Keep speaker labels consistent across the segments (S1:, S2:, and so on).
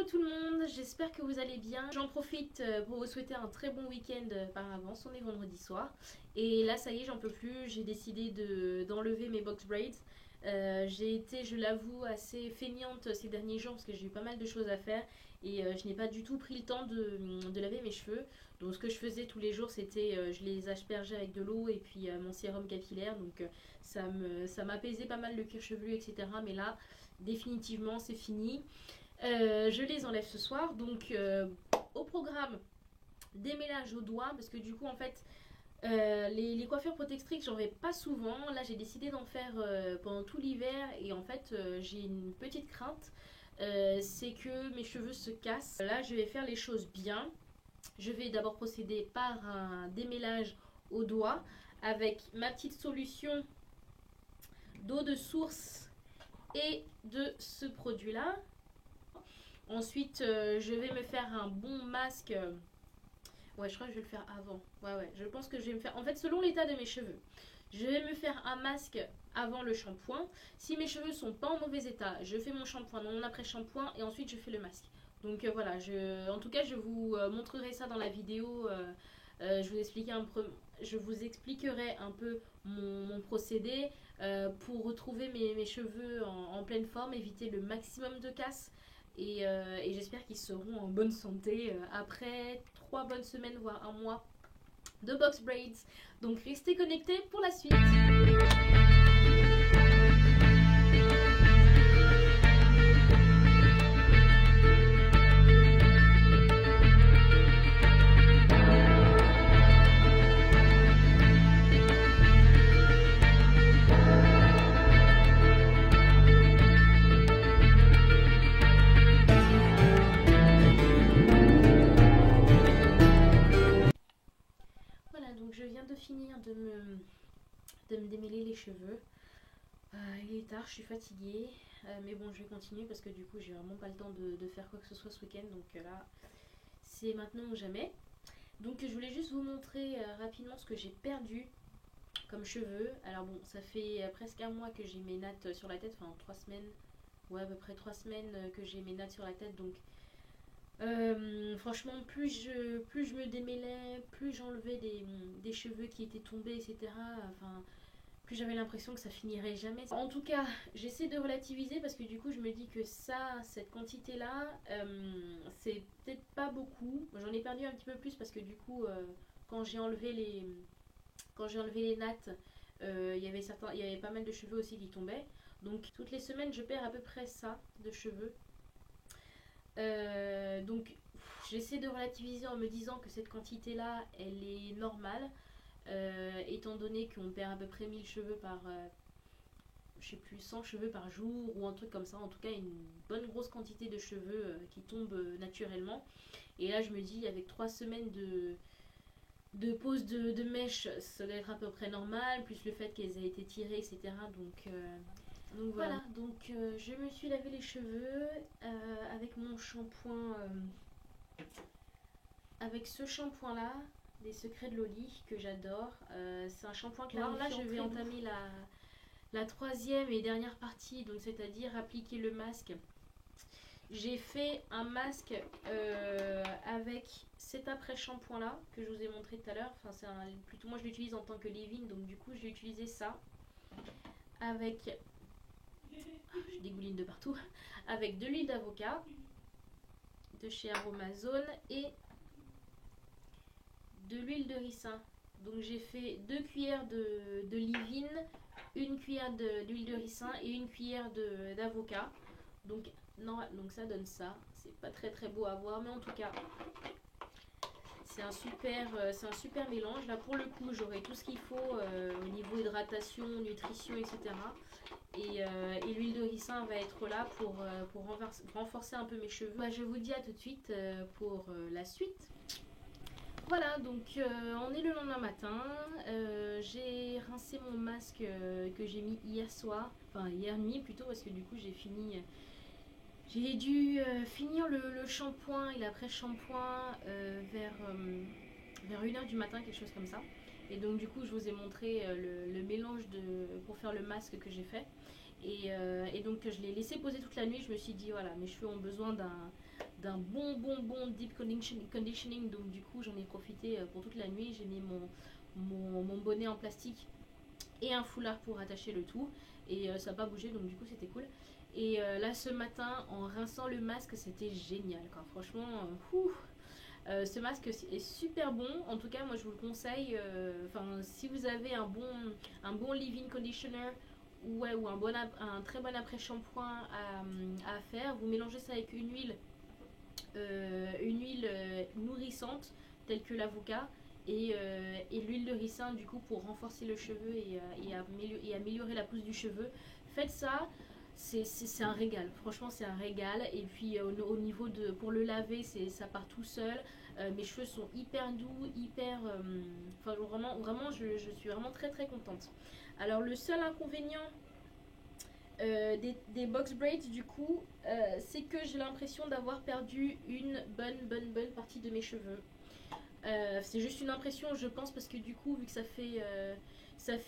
S1: tout le monde, j'espère que vous allez bien. J'en profite pour vous souhaiter un très bon week-end par avance, on est vendredi soir. Et là ça y est, j'en peux plus, j'ai décidé d'enlever mes box braids. J'ai été, je l'avoue, assez feignante ces derniers jours parce que j'ai eu pas mal de choses à faire et je n'ai pas du tout pris le temps de laver mes cheveux. Donc ce que je faisais tous les jours, c'était je les aspergeais avec de l'eau et puis mon sérum capillaire. Donc ça m'apaisait pas mal le cuir chevelu, etc. Mais là, définitivement, c'est fini. Je les enlève ce soir. Donc au programme, démêlage au doigt parce que du coup, en fait, les coiffures protectrices, j'en vais pas souvent. Là, j'ai décidé d'en faire pendant tout l'hiver et en fait, j'ai une petite crainte. C'est que mes cheveux se cassent. Là, je vais faire les choses bien. Je vais d'abord procéder par un démêlage au doigt avec ma petite solution d'eau de source et de ce produit là. Ensuite je vais me faire un bon masque. Ouais, je crois que je vais le faire avant. Ouais, je pense que je vais me faire, en fait, selon l'état de mes cheveux, je vais me faire un masque avant le shampoing. Si mes cheveux sont pas en mauvais état, je fais mon shampoing, mon après shampoing et ensuite je fais le masque. Donc voilà, en tout cas je vous montrerai ça dans la vidéo. Je vous expliquerai un peu mon procédé pour retrouver mes cheveux en pleine forme, éviter le maximum de casse. Et j'espère qu'ils seront en bonne santé après 3 bonnes semaines, voire un mois de box braids. Donc restez connectés pour la suite. Donc je viens de finir de me démêler les cheveux. Il est tard, je suis fatiguée, mais bon, je vais continuer parce que du coup j'ai vraiment pas le temps de faire quoi que ce soit ce week-end. Donc là, c'est maintenant ou jamais. Donc je voulais juste vous montrer rapidement ce que j'ai perdu comme cheveux. Alors bon, ça fait presque un mois que j'ai mes nattes sur la tête, enfin 3 semaines, ouais, à peu près 3 semaines que j'ai mes nattes sur la tête. Donc franchement, plus je me démêlais, plus j'enlevais des cheveux qui étaient tombés, etc. Enfin, plus j'avais l'impression que ça finirait jamais. En tout cas, j'essaie de relativiser parce que du coup, je me dis que cette quantité-là, c'est peut-être pas beaucoup. J'en ai perdu un petit peu plus parce que du coup, quand j'ai enlevé les nattes, il y avait pas mal de cheveux aussi qui tombaient. Donc, toutes les semaines, je perds à peu près ça de cheveux. Donc j'essaie de relativiser en me disant que cette quantité là elle est normale, étant donné qu'on perd à peu près 1000 cheveux par je sais plus, 100 cheveux par jour ou un truc comme ça, en tout cas une bonne grosse quantité de cheveux qui tombent naturellement. Et là je me dis avec 3 semaines de pose de mèches, ça doit être à peu près normal, plus le fait qu'elles aient été tirées, etc. Donc voilà, donc je me suis lavé les cheveux avec mon shampoing, avec ce shampoing là, des Secrets de Loli, que j'adore. C'est un shampoing clair. Alors là je vais entamer la troisième et dernière partie, donc c'est-à-dire appliquer le masque. J'ai fait un masque avec cet après shampoing là que je vous ai montré tout à l'heure. Enfin, plutôt moi je l'utilise en tant que leave-in, donc du coup j'ai utilisé ça avec, je dégouline de partout, avec de l'huile d'avocat de chez Aromazone et de l'huile de ricin. Donc j'ai fait 2 cuillères de leave-in, 1 cuillère d'huile de ricin et 1 cuillère d'avocat. Donc ça donne ça. C'est pas très très beau à voir, mais en tout cas c'est un super mélange. Là pour le coup j'aurai tout ce qu'il faut au niveau hydratation, nutrition, etc. Et l'huile de ricin va être là pour renforcer un peu mes cheveux. Je vous dis à tout de suite pour la suite. Voilà, donc on est le lendemain matin. J'ai rincé mon masque que j'ai mis hier soir, enfin hier nuit plutôt, parce que du coup j'ai dû finir le shampoing et l'après-shampoing vers 1h du matin, quelque chose comme ça. Et donc du coup je vous ai montré le mélange pour faire le masque que j'ai fait. Et donc je l'ai laissé poser toute la nuit. Je me suis dit voilà, mes cheveux ont besoin d'un bon deep conditioning. Donc du coup j'en ai profité pour toute la nuit. J'ai mis mon bonnet en plastique et un foulard pour attacher le tout. Et ça n'a pas bougé, donc du coup c'était cool. Et là ce matin, en rinçant le masque, c'était génial quoi. Franchement, ce masque est super bon. En tout cas, moi je vous le conseille. Si vous avez un bon leave-in conditioner ou un très bon après-shampoing à faire, vous mélangez ça avec une huile nourrissante telle que l'avocat et l'huile de ricin du coup pour renforcer le cheveu et améliorer la pousse du cheveu. Faites ça, c'est un régal, franchement c'est un régal. Et puis au niveau de pour le laver, ça part tout seul. Mes cheveux sont hyper doux, vraiment je suis vraiment très contente. Alors le seul inconvénient des box braids du coup, c'est que j'ai l'impression d'avoir perdu une bonne partie de mes cheveux. C'est juste une impression je pense, parce que du coup vu que ça fait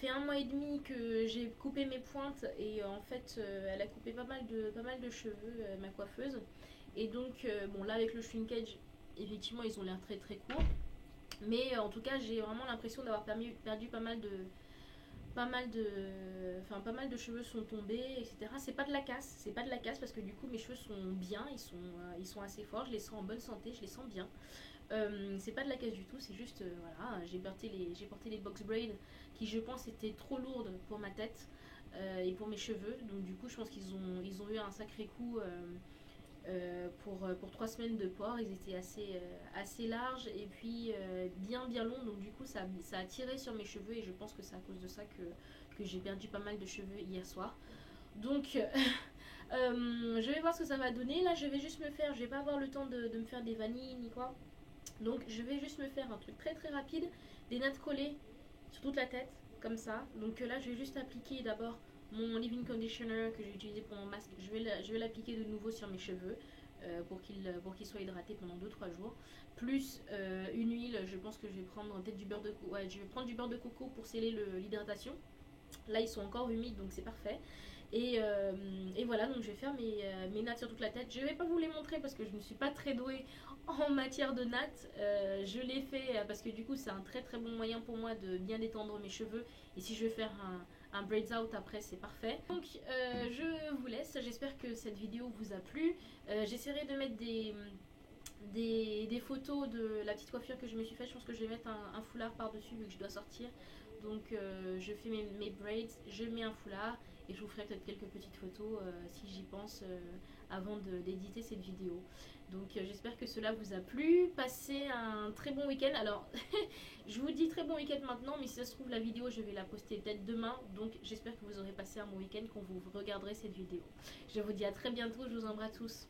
S1: 1 mois et demi que j'ai coupé mes pointes et en fait elle a coupé pas mal de cheveux, ma coiffeuse. Et donc bon là avec le shrinkage effectivement ils ont l'air très courts, mais en tout cas j'ai vraiment l'impression d'avoir perdu pas mal de cheveux sont tombés, etc. C'est pas de la casse, parce que du coup mes cheveux sont bien, ils sont assez forts, je les sens en bonne santé, je les sens bien. C'est pas de la casse du tout, c'est juste voilà, j'ai porté les box braids qui je pense étaient trop lourdes pour ma tête et pour mes cheveux. Donc du coup je pense ils ont eu un sacré coup pour 3 semaines de port. Ils étaient assez larges et puis bien longs, donc du coup ça a tiré sur mes cheveux et je pense que c'est à cause de ça que j'ai perdu pas mal de cheveux hier soir. Donc je vais voir ce que ça va donner. Là je vais pas avoir le temps de me faire des vanilles ni quoi. Donc je vais juste me faire un truc très rapide, des nattes collées sur toute la tête, comme ça. Donc là je vais juste appliquer d'abord mon leave-in conditioner que j'ai utilisé pour mon masque. Je vais l'appliquer de nouveau sur mes cheveux pour qu'il soit hydraté pendant 2-3 jours. Plus une huile, je pense que je vais prendre peut-être du beurre de coco. Ouais, je vais prendre du beurre de coco pour sceller l'hydratation. Là ils sont encore humides donc c'est parfait. Et voilà, donc je vais faire mes nattes sur toute la tête. Je vais pas vous les montrer parce que je ne suis pas très douée en matière de nattes. Je l'ai fait parce que du coup c'est un très bon moyen pour moi de bien détendre mes cheveux. Et si je veux faire un braids out après, c'est parfait. Donc je vous laisse, j'espère que cette vidéo vous a plu. J'essaierai de mettre des photos de la petite coiffure que je me suis faite. Je pense que je vais mettre un foulard par dessus vu que je dois sortir. Donc je fais mes braids, je mets un foulard et je vous ferai peut-être quelques petites photos si j'y pense avant d'éditer cette vidéo. Donc j'espère que cela vous a plu. Passez un très bon week-end. Alors je vous dis très bon week-end maintenant, mais si ça se trouve la vidéo je vais la poster peut-être demain. Donc j'espère que vous aurez passé un bon week-end quand vous regarderez cette vidéo. Je vous dis à très bientôt, je vous embrasse tous.